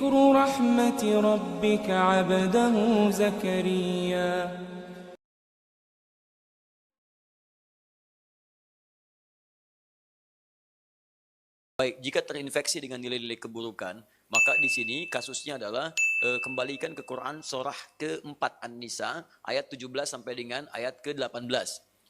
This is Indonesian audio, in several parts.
ذكر رحمة ربك عبده زكريا. Baik, jika terinfeksi dengan nilai-nilai keburukan, maka di sini kasusnya adalah kembalikan ke Quran surah ke-4 An-Nisa ayat 17 sampai dengan ayat ke-18.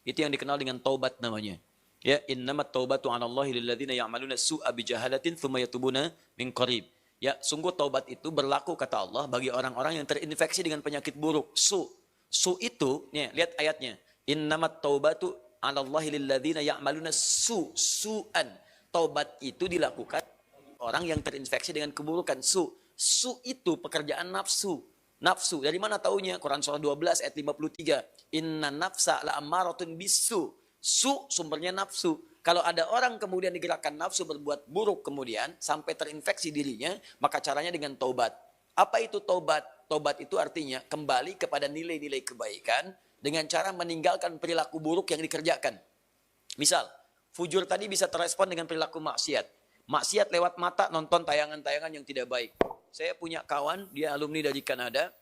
Itu yang dikenal dengan taubat namanya. Ya, innamat taubatu 'alallahi lilladzina ya'maluna su'a bijahalatin tsumma yatubuna min qarib. Ya, sungguh taubat itu berlaku kata Allah bagi orang-orang yang terinfeksi dengan penyakit buruk. Su itu, nih, lihat ayatnya. Innamat taubatu 'alallahi lilladzina ya'maluna su'an. Taubat itu dilakukan orang yang terinfeksi dengan keburukan. Su itu pekerjaan nafsu. Nafsu, dari mana taunya? Quran surah 12 ayat 53. Inna nafsa la'ammaratun bisu. Su sumbernya nafsu. Kalau ada orang kemudian digerakkan nafsu berbuat buruk kemudian sampai terinfeksi dirinya, maka caranya dengan taubat. Apa itu taubat? Taubat itu artinya kembali kepada nilai-nilai kebaikan dengan cara meninggalkan perilaku buruk yang dikerjakan. Misal, fujur tadi bisa terespon dengan perilaku maksiat. Maksiat lewat mata nonton tayangan-tayangan yang tidak baik. Saya punya kawan, dia alumni dari Kanada,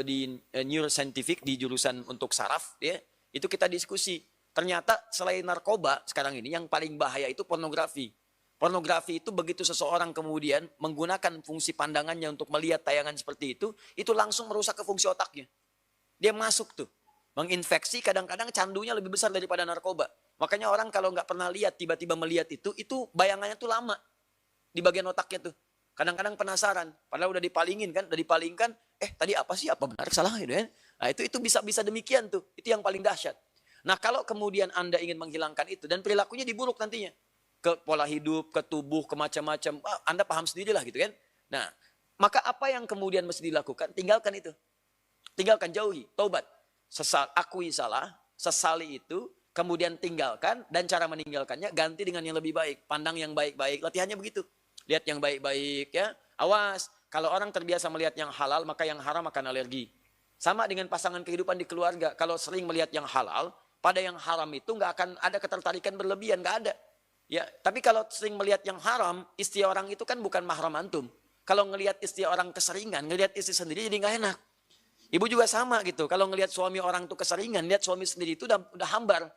di neuroscientific, di jurusan untuk saraf. Ya, itu kita diskusi. Ternyata selain narkoba sekarang ini yang paling bahaya itu pornografi. Pornografi itu begitu seseorang kemudian menggunakan fungsi pandangannya untuk melihat tayangan seperti itu langsung merusak ke fungsi otaknya. Dia masuk tuh. Menginfeksi, kadang-kadang candunya lebih besar daripada narkoba. Makanya orang kalau nggak pernah lihat, tiba-tiba melihat itu bayangannya tuh lama. Di bagian otaknya tuh. Kadang-kadang penasaran. Padahal udah dipalingin kan, tadi apa sih, apa benar, salah gitu kan. Nah itu bisa demikian tuh. Itu yang paling dahsyat. Nah kalau kemudian Anda ingin menghilangkan itu, dan perilakunya diburuk nantinya. Ke pola hidup, ke tubuh, ke macam-macam. Anda paham sendirilah gitu kan. Nah, maka apa yang kemudian mesti dilakukan? Tinggalkan itu. Tinggalkan, jauhi, taubat. Akui salah, sesali itu, kemudian tinggalkan, dan cara meninggalkannya ganti dengan yang lebih baik. Pandang yang baik-baik, latihannya begitu. Lihat yang baik-baik ya. Awas, kalau orang terbiasa melihat yang halal, maka yang haram akan alergi. Sama dengan pasangan kehidupan di keluarga. Kalau sering melihat yang halal, pada yang haram itu nggak akan ada ketertarikan berlebihan, nggak ada. Ya, tapi kalau sering melihat yang haram, istri orang itu kan bukan mahram antum. Kalau ngelihat istri orang keseringan, ngelihat istri sendiri jadi nggak enak. Ibu juga sama gitu. Kalau ngelihat suami orang itu keseringan, lihat suami sendiri itu udah hambar.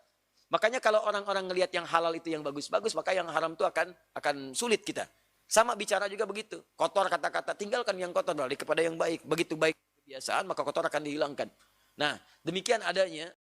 Makanya kalau orang-orang ngelihat yang halal itu yang bagus-bagus, maka yang haram itu akan sulit kita. Sama bicara juga begitu. Kotor kata-kata, tinggalkan yang kotor beralih kepada yang baik. Begitu baik kebiasaan, maka kotor akan dihilangkan. Nah, demikian adanya